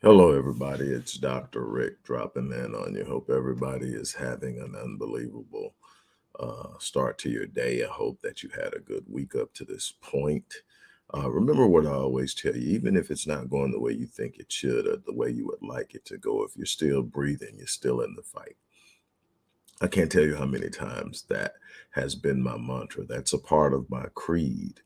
Hello, everybody. It's Dr. Rick dropping in on you. Hope everybody is having an unbelievable start to your day. I hope that you had a good week up to this point. Remember what I always tell you, even if it's not going the way you think it should or the way you would like it to go, if you're still breathing, you're still in the fight. I can't tell you how many times that has been my mantra. That's a part of my creed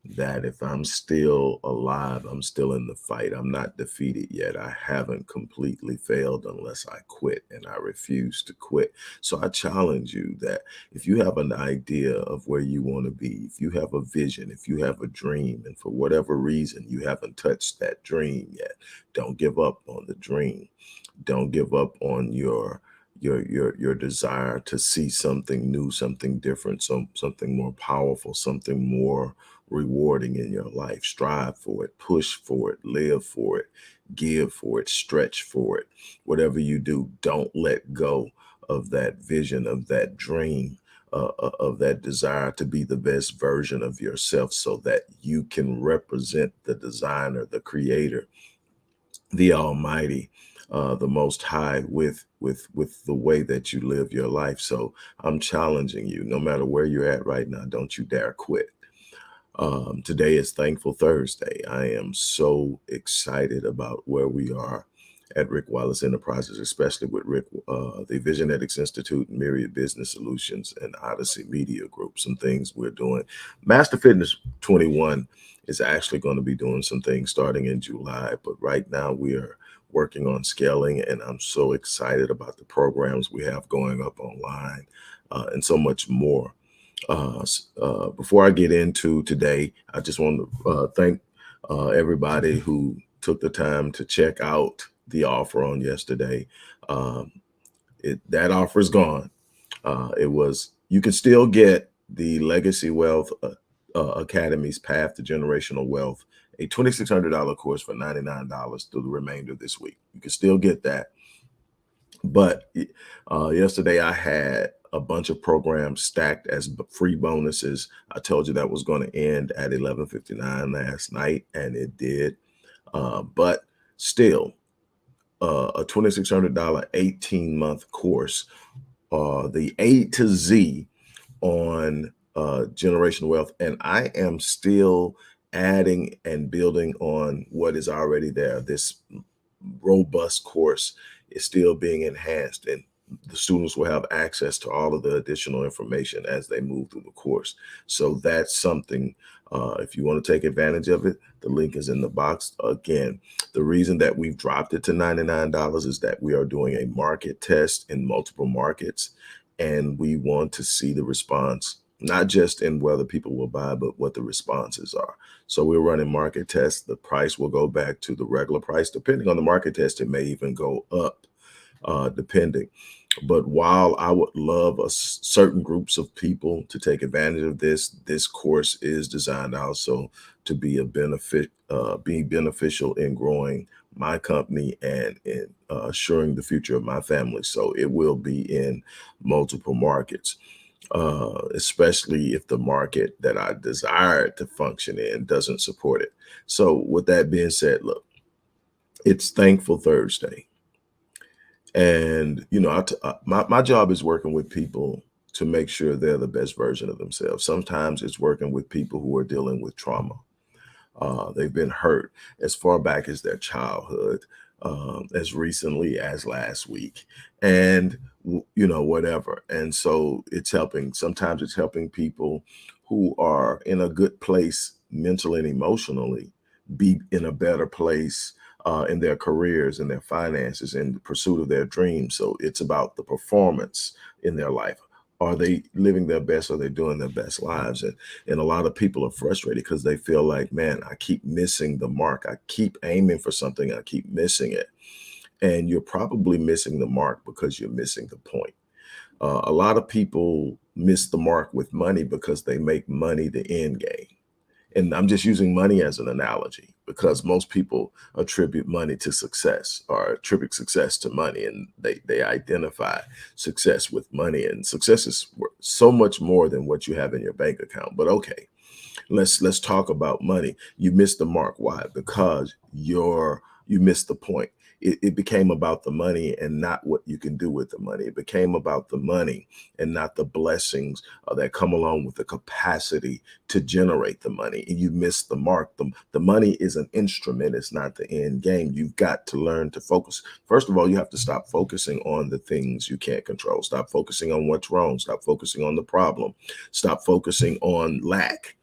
that if I'm still alive, I'm still in the fight. I'm not defeated yet. I haven't completely failed unless I quit, and I refuse to quit. So I challenge you that if you have an idea of where you want to be, if you have a vision, if you have a dream, and for whatever reason you haven't touched that dream yet, don't give up on the dream. Don't give up on your desire to see something new, something different, something more powerful, something more rewarding in your life. Strive for it, push for it, live for it, give for it, stretch for it. Whatever you do, don't let go of that vision, of that dream, of that desire to be the best version of yourself so that you can represent the designer, the creator, the Almighty, the Most High, with the way that you live your life. So I'm challenging you, no matter where you're at right now, don't you dare quit. Today is Thankful Thursday. I am so excited about where we are at Rick Wallace Enterprises, especially with the Visionetics Institute, Myriad Business Solutions, and Odyssey Media Group. Some things we're doing. Master Fitness 21 is actually going to be doing some things starting in July, but right now we are working on scaling, and I'm so excited about the programs we have going up online and so much more. Before I get into today, I just want to thank everybody who took the time to check out the offer on yesterday. Um, that offer is gone. It was You can still get the Legacy Wealth Academy's Path to Generational Wealth, a $2,600 course for $99 through the remainder of this week. You can still get that. But yesterday I had a bunch of programs stacked as free bonuses. I told you that was going to end at 11:59 last night, and it did. But still, a $2,600 18-month course, the A to Z on generational wealth, and I am still adding and building on what is already there. This robust course is still being enhanced, and the students will have access to all of the additional information as they move through the course. So that's something, if you want to take advantage of it, the link is in the box. Again, the reason that we've dropped it to $99 is that we are doing a market test in multiple markets, and we want to see the response, not just in whether people will buy, but what the responses are. So we're running market tests. The price will go back to the regular price. Depending on the market test, it may even go up, depending. But while I would love certain groups of people to take advantage of this course is designed also to be be beneficial in growing my company and in assuring the future of my family. So it will be in multiple markets, especially if the market that I desire it to function in doesn't support it. So with that being said, look, it's Thankful Thursday. And, my job is working with people to make sure they're the best version of themselves. Sometimes it's working with people who are dealing with trauma. They've been hurt as far back as their childhood, as recently as last week, and whatever. And so it's helping. Sometimes it's helping people who are in a good place mentally and emotionally be in a better place in their careers, in their finances, in the pursuit of their dreams. So it's about the performance in their life. Are they living their best? Are they doing their best lives? And a lot of people are frustrated because they feel like, man, I keep missing the mark. I keep aiming for something. I keep missing it. And you're probably missing the mark because you're missing the point. A lot of people miss the mark with money because they make money the end game. And I'm just using money as an analogy because most people attribute money to success or attribute success to money, and they identify success with money, and success is so much more than what you have in your bank account. But okay, let's talk about money. You missed the mark. Why? Because you missed the point. it became about the money and not what you can do with the money. It became about the money and not the blessings that come along with the capacity to generate the money. And you miss the mark. The money is an instrument, it's not the end game. You've got to learn to focus. First of all, you have to stop focusing on the things you can't control. Stop focusing on what's wrong. Stop focusing on the problem. Stop focusing on lack,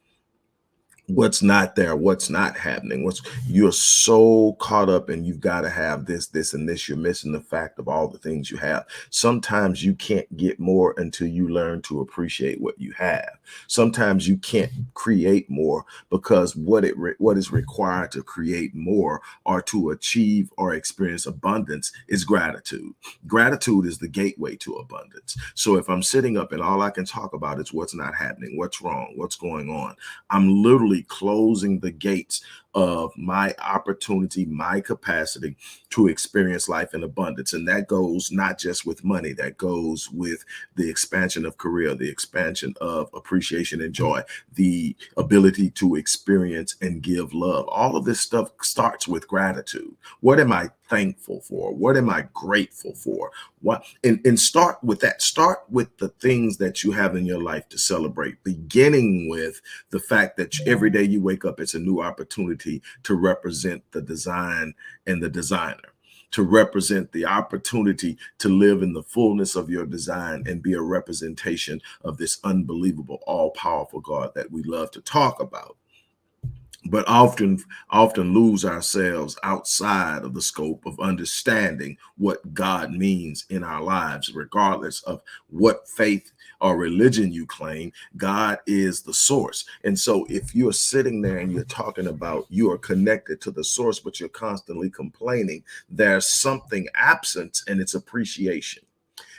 what's not there, what's not happening, what's you're so caught up and you've got to have this and this. You're missing the fact of all the things you have. Sometimes you can't get more until you learn to appreciate what you have. Sometimes you can't create more because what is required to create more or to achieve or experience abundance is gratitude. Gratitude is the gateway to abundance. So if I'm sitting up and all I can talk about is what's not happening, what's wrong, what's going on, I'm literally closing the gates of my opportunity, my capacity to experience life in abundance. And that goes not just with money, that goes with the expansion of career, the expansion of appreciation and joy, the ability to experience and give love. All of this stuff starts with gratitude. What am I thankful for? What am I grateful for? What and start with that. Start with the things that you have in your life to celebrate, beginning with the fact that every day you wake up, it's a new opportunity to represent the design and the designer, to represent the opportunity to live in the fullness of your design and be a representation of this unbelievable, all-powerful God that we love to talk about, but often lose ourselves outside of the scope of understanding what God means in our lives. Regardless of what faith or religion you claim, God is the source. And so if you're sitting there and you're talking about you are connected to the source, but you're constantly complaining, there's something absent, and it's appreciation.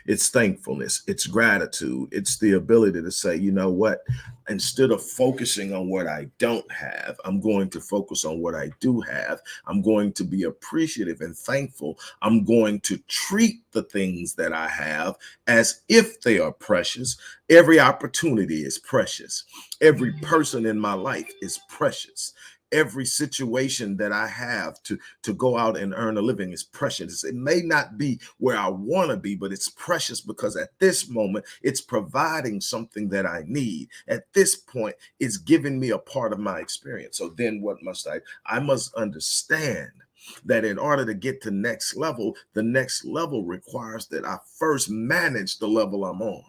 It's thankfulness, it's gratitude, it's the ability to say, you know what, instead of focusing on what I don't have, I'm going to focus on what I do have. I'm going to be appreciative and thankful. I'm going to treat the things that I have as if they are precious. Every opportunity is precious. Every person in my life is precious. Every situation that I have to go out and earn a living is precious. It may not be where I want to be, but it's precious because at this moment, it's providing something that I need. At this point, it's giving me a part of my experience. So then what must I? I must understand that in order to get to next level, the next level requires that I first manage the level I'm on.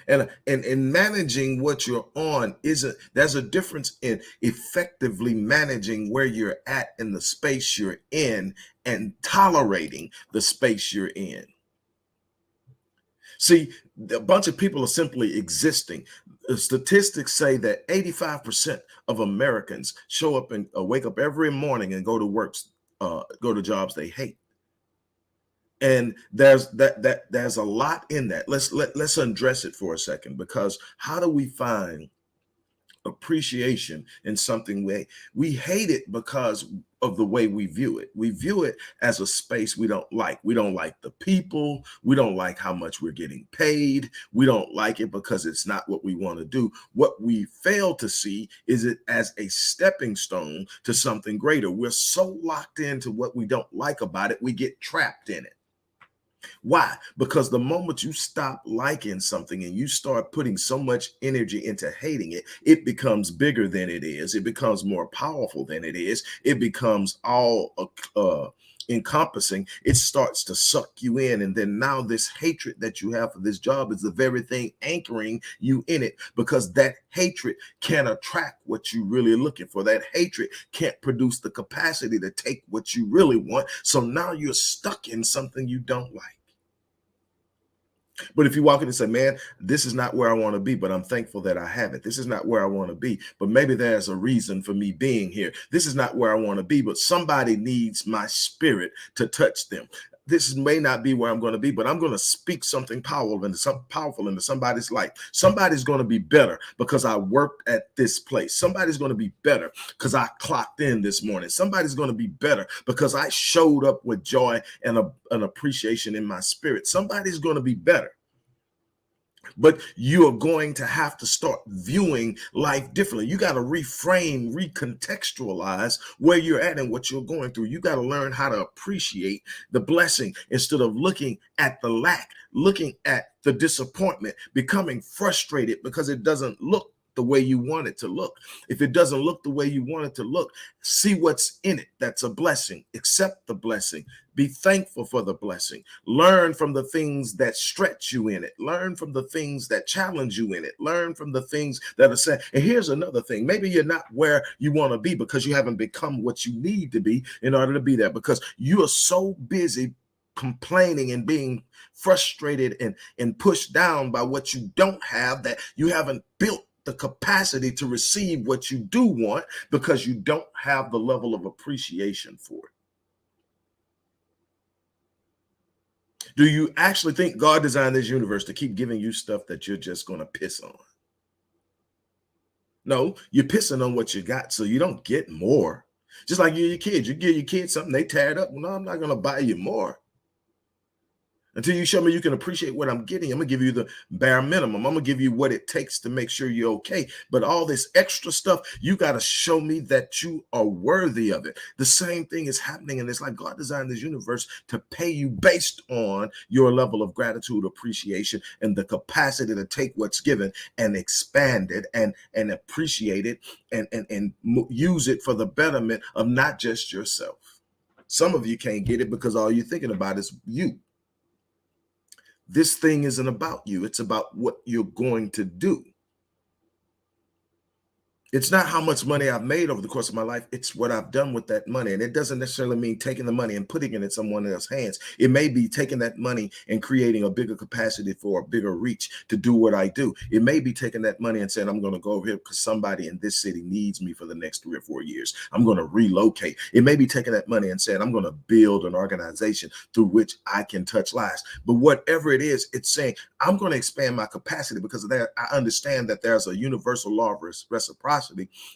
And in managing what you're on there's a difference in effectively managing where you're at in the space you're in and tolerating the space you're in. See, a bunch of people are simply existing. The statistics say that 85% of Americans show up and wake up every morning and go to jobs they hate. And there's a lot in that. Let's undress it for a second, because how do we find appreciation in something we hate it because of the way we view it? We view it as a space we don't like. We don't like the people. We don't like how much we're getting paid. We don't like it because it's not what we want to do. What we fail to see is it as a stepping stone to something greater. We're so locked into what we don't like about it, we get trapped in it. Why? Because the moment you stop liking something and you start putting so much energy into hating it, it becomes bigger than it is. It becomes more powerful than it is. It becomes all encompassing. It starts to suck you in. And then now this hatred that you have for this job is the very thing anchoring you in it, because that hatred can't attract what you really are looking for. That hatred can't produce the capacity to take what you really want. So now you're stuck in something you don't like. But if you walk in and say, man, this is not where I want to be, but I'm thankful that I have it. This is not where I want to be, but maybe there's a reason for me being here. This is not where I want to be, but somebody needs my spirit to touch them. This may not be where I'm going to be, but I'm going to speak something powerful into somebody's life. Somebody's going to be better because I worked at this place. Somebody's going to be better because I clocked in this morning. Somebody's going to be better because I showed up with joy and an appreciation in my spirit. Somebody's going to be better But you are going to have to start viewing life differently. You got to reframe, recontextualize where you're at and what you're going through. You got to learn how to appreciate the blessing instead of looking at the lack, looking at the disappointment, becoming frustrated because it doesn't look the way you want it to look. If it doesn't look the way you want it to look, see what's in it. That's a blessing. Accept the blessing. Be thankful for the blessing. Learn from the things that stretch you in it. Learn from the things that challenge you in it. Learn from the things that are said. And here's another thing. Maybe you're not where you want to be because you haven't become what you need to be in order to be there, because you are so busy complaining and being frustrated and pushed down by what you don't have, that you haven't built the capacity to receive what you do want, because you don't have the level of appreciation for it. Do you actually think God designed this universe to keep giving you stuff that you're just going to piss on? No, you're pissing on what you got so you don't get more. Just like your kids, you give your kids something, they tear it up. Well, no, I'm not going to buy you more. Until you show me you can appreciate what I'm getting, I'm going to give you the bare minimum. I'm going to give you what it takes to make sure you're okay. But all this extra stuff, you got to show me that you are worthy of it. The same thing is happening. And it's like God designed this universe to pay you based on your level of gratitude, appreciation, and the capacity to take what's given and expand it and appreciate it and use it for the betterment of not just yourself. Some of you can't get it because all you're thinking about is you. This thing isn't about you. It's about what you're going to do. It's not how much money I've made over the course of my life. It's what I've done with that money. And it doesn't necessarily mean taking the money and putting it in someone else's hands. It may be taking that money and creating a bigger capacity for a bigger reach to do what I do. It may be taking that money and saying, I'm going to go over here because somebody in this city needs me for the next 3 or 4 years. I'm going to relocate. It may be taking that money and saying, I'm going to build an organization through which I can touch lives. But whatever it is, it's saying, I'm going to expand my capacity because of that. I understand that there's a universal law of reciprocity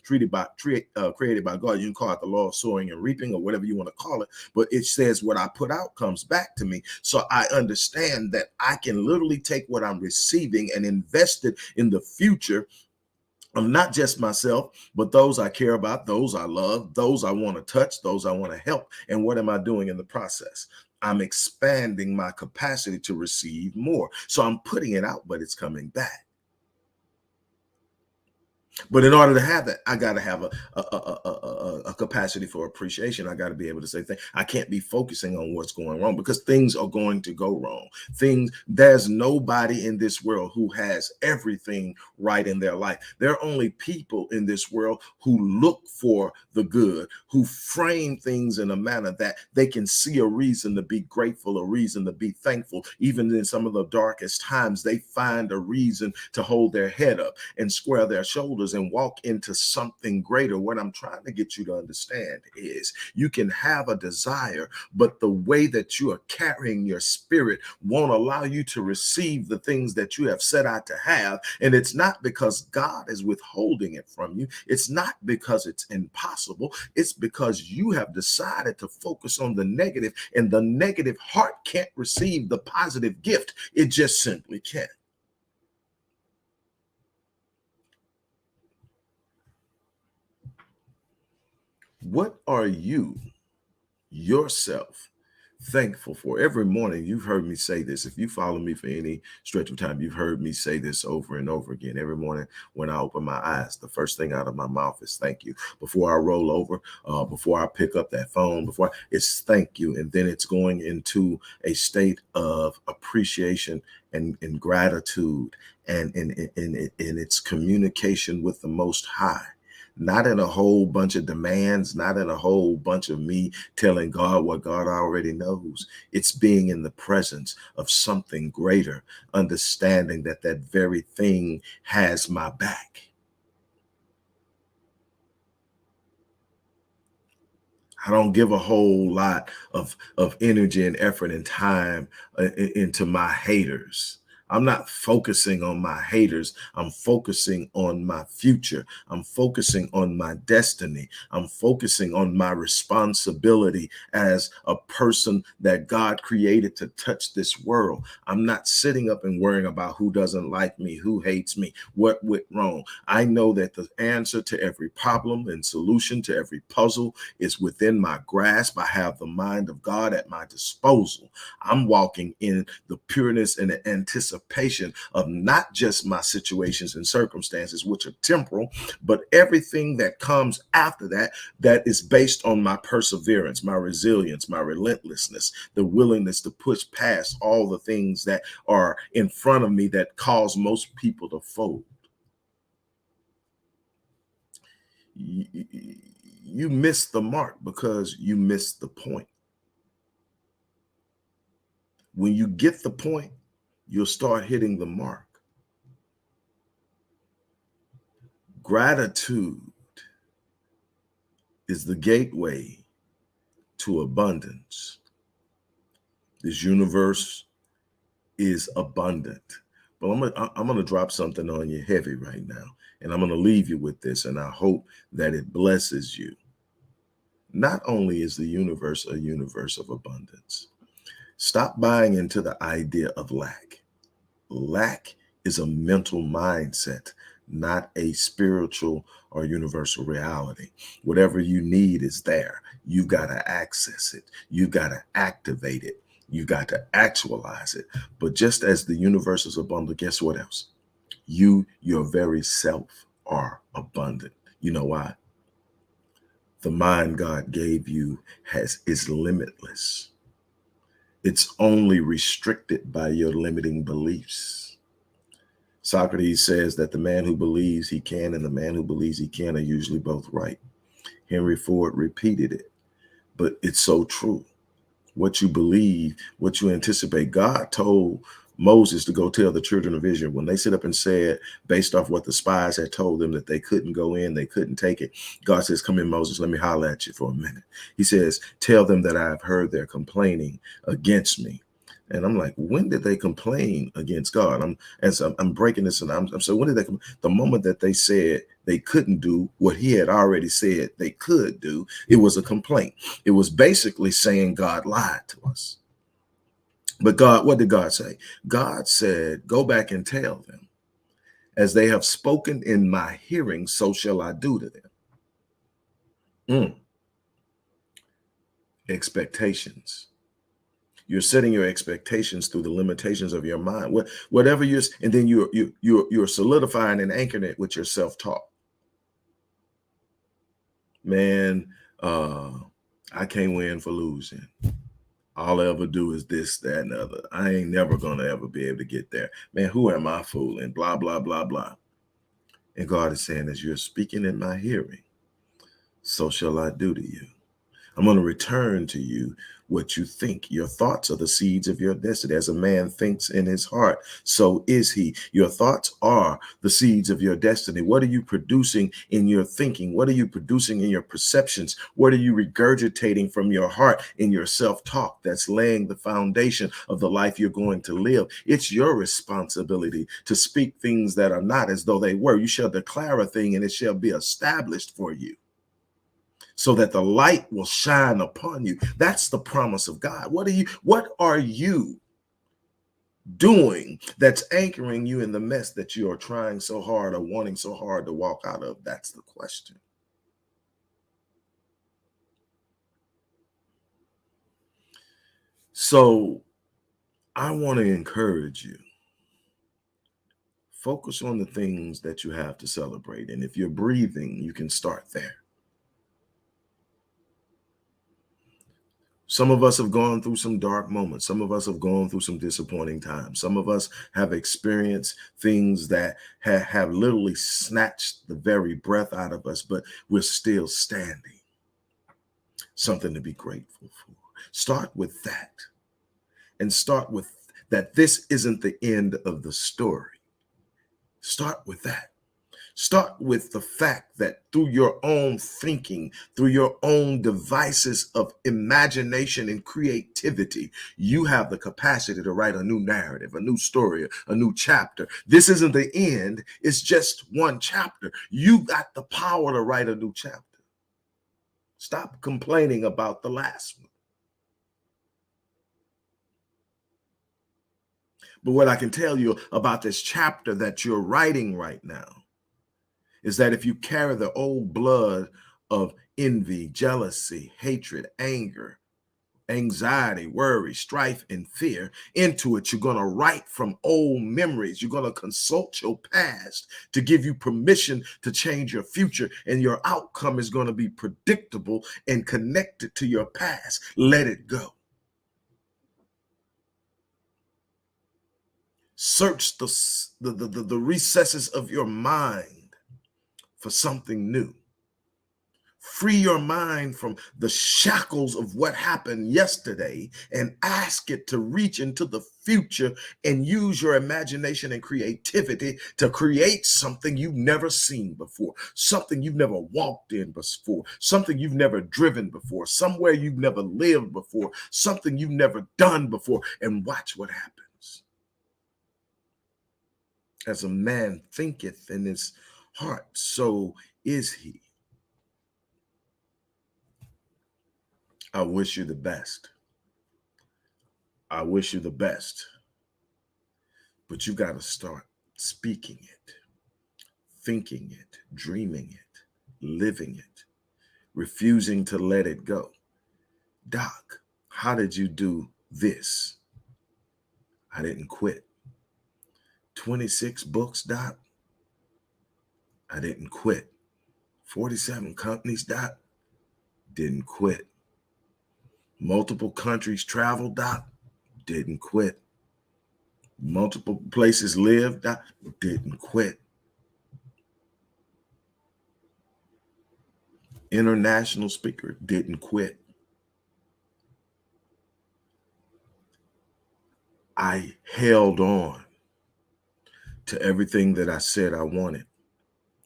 created by God. You can call it the law of sowing and reaping or whatever you want to call it, but it says what I put out comes back to me. So I understand that I can literally take what I'm receiving and invest it in the future of not just myself, but those I care about, those I love, those I want to touch, those I want to help. And what am I doing in the process? I'm expanding my capacity to receive more. So I'm putting it out, but it's coming back. But in order to have that, I got to have a capacity for appreciation. I got to be able to say things. I can't be focusing on what's going wrong because things are going to go wrong. There's nobody in this world who has everything right in their life. There are only people in this world who look for the good, who frame things in a manner that they can see a reason to be grateful, a reason to be thankful. Even in some of the darkest times, they find a reason to hold their head up and square their shoulders and walk into something greater. What I'm trying to get you to understand is you can have a desire, but the way that you are carrying your spirit won't allow you to receive the things that you have set out to have. And it's not because God is withholding it from you. It's not because it's impossible. It's because you have decided to focus on the negative, and the negative heart can't receive the positive gift. It just simply can't. What are you yourself thankful for? Every morning, you've heard me say this. If you follow me for any stretch of time, you've heard me say this over and over again. Every morning when I open my eyes, the first thing out of my mouth is thank you. Before I roll over, before I pick up that phone, it's thank you. And then it's going into a state of appreciation and gratitude and in its communication with the Most High. Not in a whole bunch of demands, not in a whole bunch of me telling God what God already knows. It's being in the presence of something greater, understanding that that very thing has my back. I don't give a whole lot of energy and effort and time into my haters. I'm not focusing on my haters. I'm focusing on my future. I'm focusing on my destiny. I'm focusing on my responsibility as a person that God created to touch this world. I'm not sitting up and worrying about who doesn't like me, who hates me, what went wrong. I know that the answer to every problem and solution to every puzzle is within my grasp. I have the mind of God at my disposal. I'm walking in the pureness and the anticipation of not just my situations and circumstances, which are temporal, but everything that comes after that, that is based on my perseverance, my resilience, my relentlessness, the willingness to push past all the things that are in front of me that cause most people to fold. You miss the mark because you miss the point. When you get the point, you'll start hitting the mark. Gratitude is the gateway to abundance. This universe is abundant. But I'm gonna drop something on you heavy right now, and I'm gonna leave you with this, and I hope that it blesses you. Not only is the universe a universe of abundance, stop buying into the idea of lack. Lack is a mental mindset, not a spiritual or universal reality. Whatever you need is there. You got to access it. You got to activate it. You got to actualize it. But just as the universe is abundant, guess what else? You, your very self, are abundant. You know why? The mind God gave you is limitless. It's only restricted by your limiting beliefs. Socrates says that the man who believes he can and the man who believes he can are usually both right. Henry Ford repeated it, but it's so true. What you believe, what you anticipate. God told Moses to go tell the children of Israel when they sit up and said, based off what the spies had told them, that they couldn't go in, they couldn't take it. God says, come in, Moses, let me holler at you for a minute. He says, tell them that I've heard their complaining against me. And I'm like, when did they complain against God? I'm breaking this, and I'm so when did they? The moment that they said they couldn't do what He had already said they could do, it was a complaint. It was basically saying God lied to us. But God, what did God say? God said, go back and tell them, as they have spoken in my hearing, so shall I do to them. Expectations. You're setting your expectations through the limitations of your mind. Whatever you're, and then you're solidifying and anchoring it with your self-talk. Man, I can't win for losing. All I ever do is this, that, and the other. I ain't never gonna ever be able to get there. Man, who am I fooling? Blah, blah, blah, blah. And God is saying, as you're speaking in my hearing, so shall I do to you. I'm going to return to you what you think. Your thoughts are the seeds of your destiny. As a man thinks in his heart, so is he. Your thoughts are the seeds of your destiny. What are you producing in your thinking? What are you producing in your perceptions? What are you regurgitating from your heart in your self-talk that's laying the foundation of the life you're going to live? It's your responsibility to speak things that are not as though they were. You shall declare a thing and it shall be established for you, so that the light will shine upon you. That's the promise of God. What are you doing that's anchoring you in the mess that you are trying so hard or wanting so hard to walk out of? That's the question. So I want to encourage you. Focus on the things that you have to celebrate. And if you're breathing, you can start there. Some of us have gone through some dark moments. Some of us have gone through some disappointing times. Some of us have experienced things that have literally snatched the very breath out of us, but we're still standing. Something to be grateful for. Start with that. And start with that this isn't the end of the story. Start with that. Start with the fact that through your own thinking, through your own devices of imagination and creativity, you have the capacity to write a new narrative, a new story, a new chapter. This isn't the end, it's just one chapter. You got the power to write a new chapter. Stop complaining about the last one. But what I can tell you about this chapter that you're writing right now is that if you carry the old blood of envy, jealousy, hatred, anger, anxiety, worry, strife, and fear into it, you're going to write from old memories. You're going to consult your past to give you permission to change your future, and your outcome is going to be predictable and connected to your past. Let it go. Search the recesses of your mind for something new. Free your mind from the shackles of what happened yesterday and ask it to reach into the future and use your imagination and creativity to create something you've never seen before, something you've never walked in before, something you've never driven before, somewhere you've never lived before, something you've never done before, and watch what happens. As a man thinketh in his heart, so is he. I wish you the best. I wish you the best. But you got to start speaking it, thinking it, dreaming it, living it, refusing to let it go. Doc, how did you do this? I didn't quit. 26 books, Doc? I didn't quit. 47 companies, Doc? Didn't quit. Multiple countries traveled, Doc? Didn't quit. Multiple places lived, Doc? Didn't quit. International speaker, didn't quit. I held on to everything that I said I wanted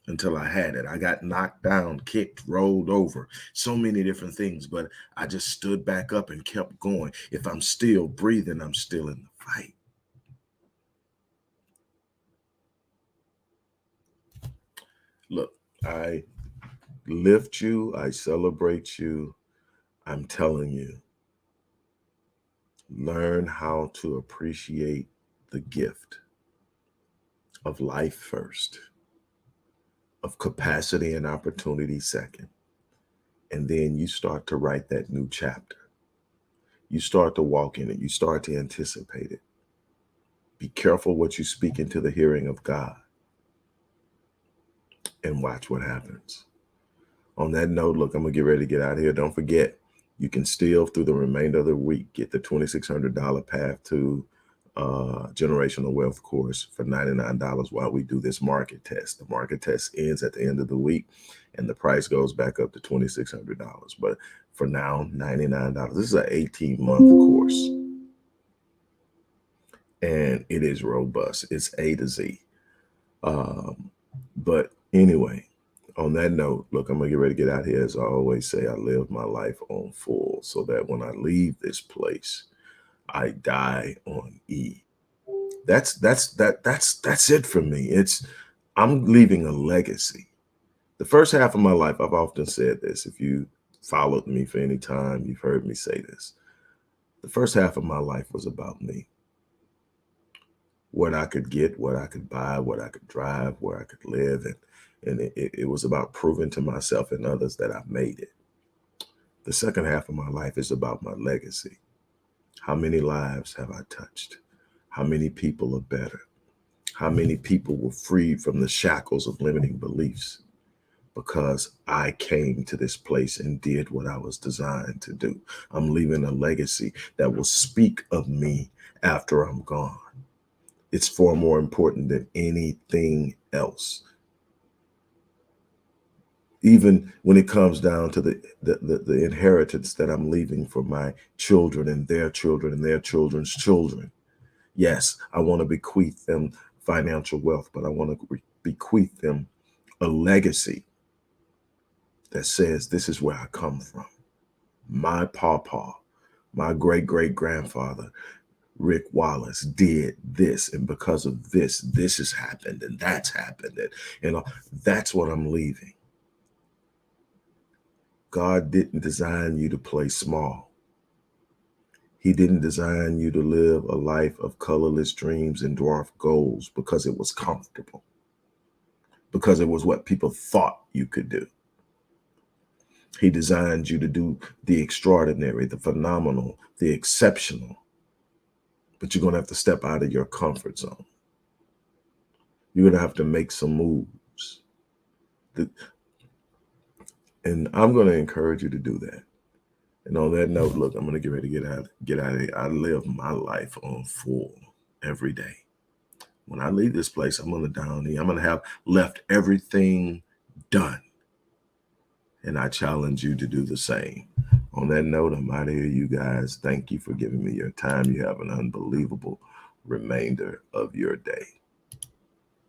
until I had it. I got knocked down, kicked, rolled over, so many different things, but I just stood back up and kept going. If I'm still breathing, I'm still in the fight. Look, I lift you, I celebrate you. I'm telling you, learn how to appreciate the gift of life first, of capacity and opportunity second. And then you start to write that new chapter. You start to walk in it. You start to anticipate it. Be careful what you speak into the hearing of God, and watch what happens. On that note, look, I'm going to get ready to get out of here. Don't forget, you can still, through the remainder of the week, get the $2,600 Path to Generational Wealth course for $99 while we do this market test. The market test ends at the end of the week, and the price goes back up to $2,600. But for now, $99. This is an 18-month course, and it is robust. It's A to Z. But anyway, on that note, look, I'm going to get ready to get out here. As I always say, I live my life on full so that when I leave this place, I die on E. That's it for me. I'm leaving a legacy. The first half of my life, I've often said this. If you followed me for any time, you've heard me say this. The first half of my life was about me. What I could get, what I could buy, what I could drive, where I could live. And it was about proving to myself and others that I made it. The second half of my life is about my legacy. How many lives have I touched? How many people are better? How many people were freed from the shackles of limiting beliefs because I came to this place and did what I was designed to do? I'm leaving a legacy that will speak of me after I'm gone. It's far more important than anything else. Even when it comes down to the inheritance that I'm leaving for my children and their children and their children's children. Yes, I want to bequeath them financial wealth, but I want to bequeath them a legacy that says, this is where I come from. My pawpaw, my great-great-grandfather, Rick Wallace, did this. And because of this, this has happened and that's happened. And, that's what I'm leaving. God didn't design you to play small. He didn't design you to live a life of colorless dreams and dwarf goals because it was comfortable, because it was what people thought you could do. He designed you to do the extraordinary, the phenomenal, the exceptional. But you're going to have to step out of your comfort zone. You're going to have to make some moves. And I'm going to encourage you to do that. And on that note, look, I'm going to get ready to get out of here. I live my life on full every day. When I leave this place, I'm going to down here. I'm going to have left everything done. And I challenge you to do the same. On that note, I'm out of here, you guys. Thank you for giving me your time. You have an unbelievable remainder of your day.